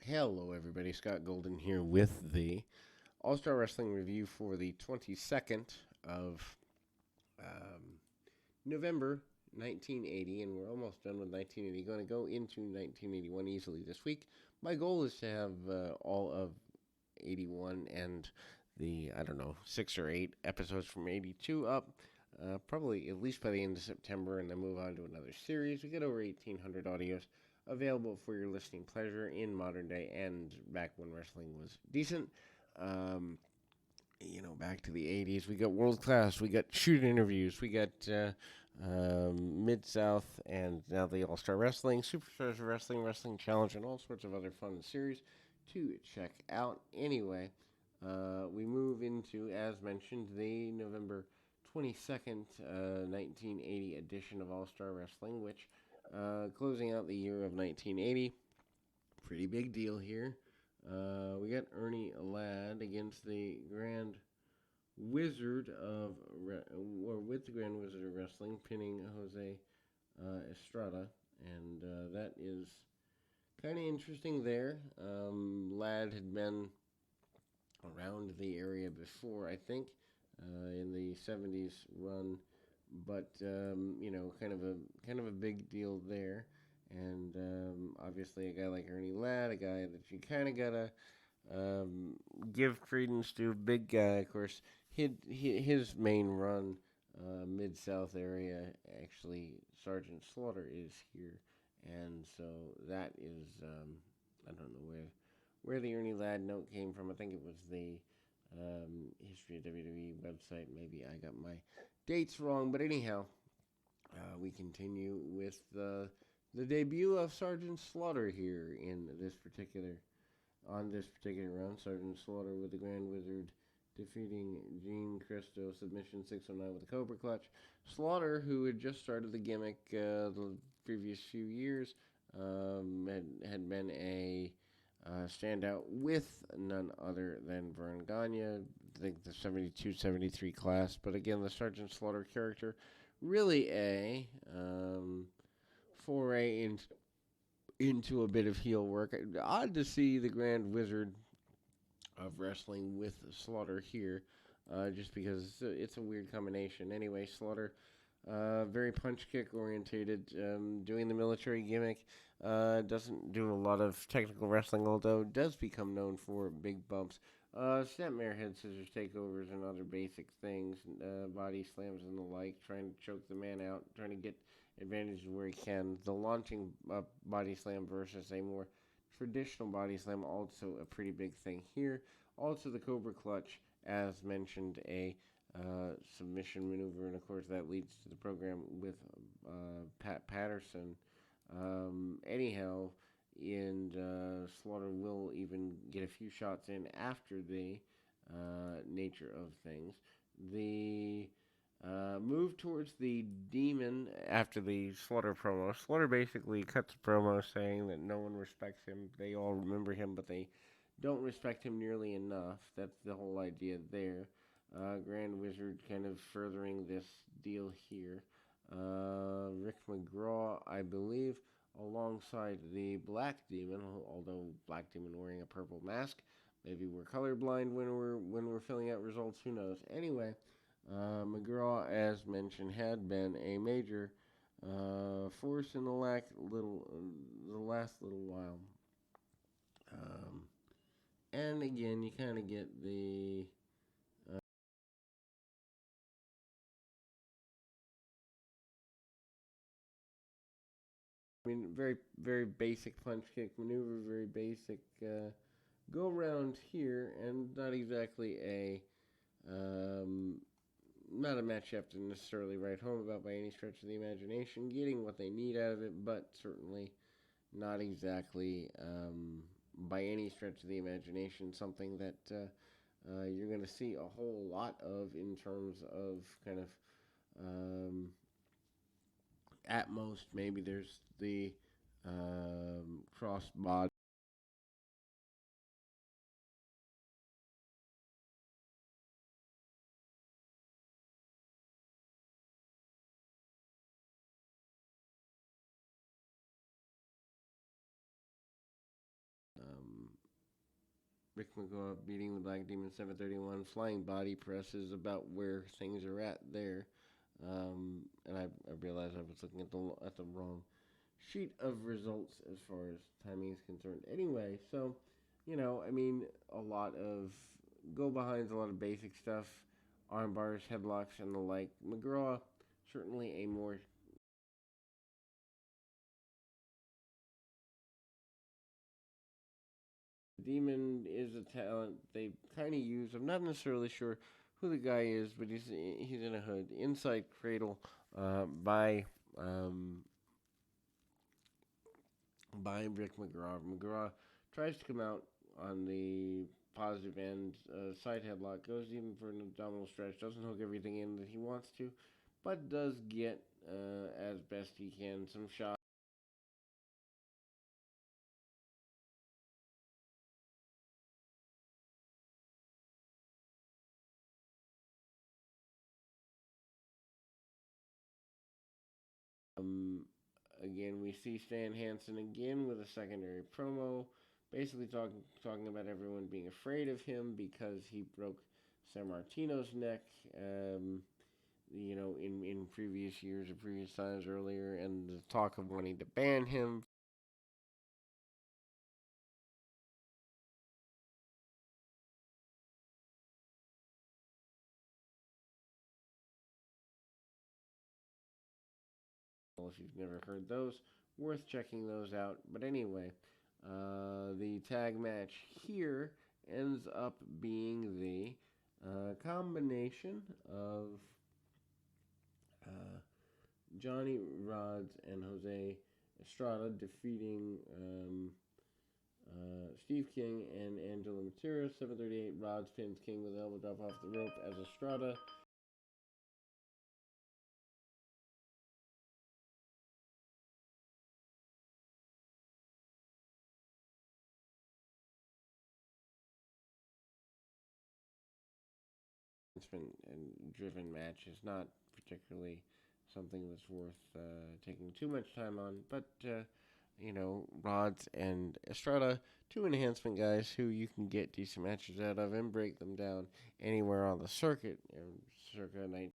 Hello, everybody. Scott Golden here with the All Star Wrestling review for the 22nd of um, November 1980, and we're almost done with 1980. Going to go into 1981 easily this week. My goal is to have all of 81 and the, I don't know, 6 or 8 episodes from 82 up. Probably at least by the end of September, and then move on to another series. We get over 1,800 audios available for your listening pleasure in modern day and back when wrestling was decent. Um, back to the 80s, we got world class, we got shoot interviews, we got Mid South, and now the All Star Wrestling, Superstars of Wrestling, Wrestling Challenge, and all sorts of other fun series to check out. Anyway, we move into, as mentioned, the November 22nd, 1980 edition of All Star Wrestling, which closing out the year of 1980. Pretty big deal here. We got Ernie Ladd against the Grand Wizard of, or with the Grand Wizard of Wrestling, pinning Jose Estrada, and that is kind of interesting there. Ladd had been around the area before, I think, in the '70s run, but kind of a big deal there. And obviously, a guy like Ernie Ladd, a guy that you kind of gotta um, give credence to, big guy, of course. His main run, Mid South area, actually, Sergeant Slaughter is here, and so that is I don't know where the Ernie Ladd note came from. I think it was the History of WWE website. Maybe I got my dates wrong, but anyhow, we continue with the debut of Sergeant Slaughter here in this particular on this particular run. Sergeant Slaughter with the Grand Wizard defeating Gene Cristo submission 609 with a Cobra Clutch. Slaughter, who had just started the gimmick the previous few years, had been a standout with none other than Vern Gagne. I think the 72-73 class. But again, the Sergeant Slaughter character, really a foray into a bit of heel work. Odd to see the Grand Wizard of Wrestling with Slaughter here, just because it's a weird combination. Anyway, Slaughter, very punch kick orientated, doing the military gimmick. Doesn't do a lot of technical wrestling, although does become known for big bumps. Snapmare head scissors takeovers and other basic things, body slams and the like, trying to choke the man out, trying to get advantages where he can. The launching body slam versus a more traditional body slam, also a pretty big thing here. Also, the Cobra Clutch, as mentioned, a submission maneuver, and of course that leads to the program with Pat Patterson. Anyhow, and Slaughter will even get a few shots in after the nature of things. The move towards the demon after the Slaughter promo. Slaughter basically cuts a promo saying that no one respects him. They all remember him, but they don't respect him nearly enough. That's the whole idea there. Grand Wizard kind of furthering this deal here. Rick McGraw, I believe, alongside the Black Demon, although Black Demon wearing a purple mask. Maybe we're colorblind when we're filling out results. Who knows? Anyway, McGraw, as mentioned, had been a major force in the last little while. Um, and again, you kind of get the very very basic punch kick maneuver, very basic go around here, and not exactly a um, not a match you have to necessarily write home about by any stretch of the imagination. Getting what they need out of it, but certainly not exactly by any stretch of the imagination something that you're going to see a whole lot of in terms of kind of at most maybe there's the cross body. Rick McGraw beating the Black Demon 731. Flying body press is about where things are at there. And I realized I was looking at the wrong sheet of results as far as timing is concerned. Anyway, so I mean, a lot of go behinds, a lot of basic stuff, arm bars, headlocks, and the like. McGraw certainly a more Demon is a talent they kind of use. I'm not necessarily sure who the guy is, but he's in a hood. Inside Cradle by um, by Rick McGraw. McGraw tries to come out on the positive end. Side headlock goes even for an abdominal stretch. Doesn't hook everything in that he wants to, but does get as best he can some shots. Um, Again, we see Stan Hansen again with a secondary promo, basically talking about everyone being afraid of him because he broke Sammartino's neck. In previous years or previous times earlier, and the talk of wanting to ban him. Well, if you've never heard those, worth checking those out. But anyway, the tag match here ends up being the combination of uh, Johnny Rods and Jose Estrada defeating Steve King and Angelo Matera. 738 Rods pins King with elbow drop off the rope as Estrada and driven match is not particularly something that's worth taking too much time on. But Rods and Estrada, two enhancement guys who you can get decent matches out of and break them down anywhere on the circuit. Circa 19.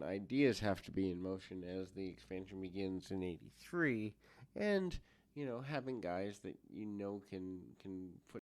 Ideas have to be in motion as the expansion begins in '83, and having guys that can put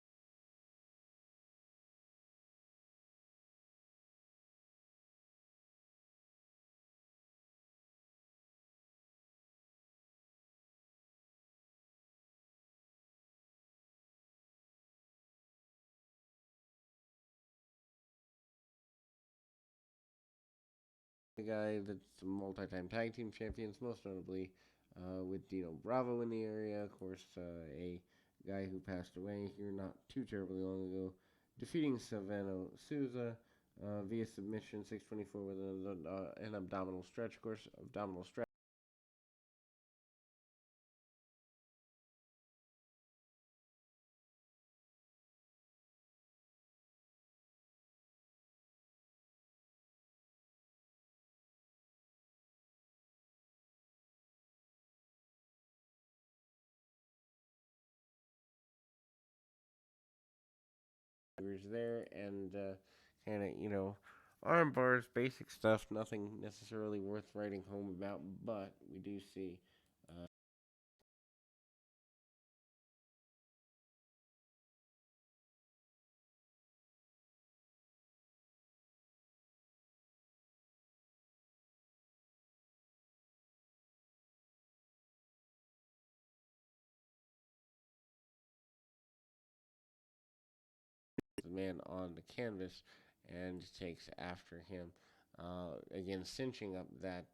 a guy that's a multi-time tag team champions, most notably with Dino Bravo in the area. Of course, a guy who passed away here not too terribly long ago, defeating Silvano Souza via submission 624 with an abdominal stretch. Of course, abdominal stretch. There and kind of arm bars, basic stuff, nothing necessarily worth writing home about, but we do see the man on the canvas and takes after him. Again, cinching up that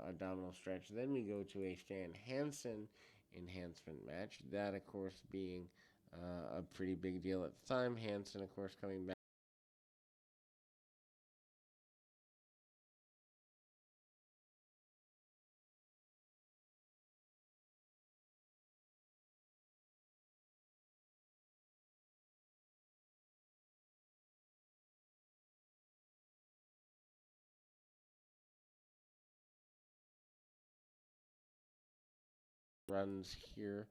abdominal stretch. Then we go to a Stan Hansen enhancement match. That, of course, being a pretty big deal at the time. Hansen, of course, coming back. runs here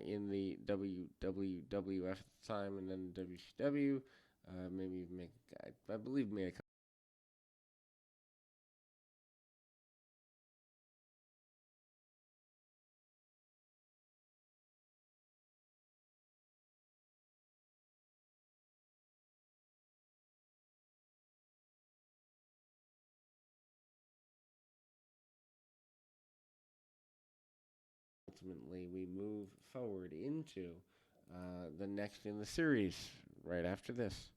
in the WWF at the time, and then WCW. Maybe even I believe made a couple. Ultimately, we move forward into the next in the series right after this.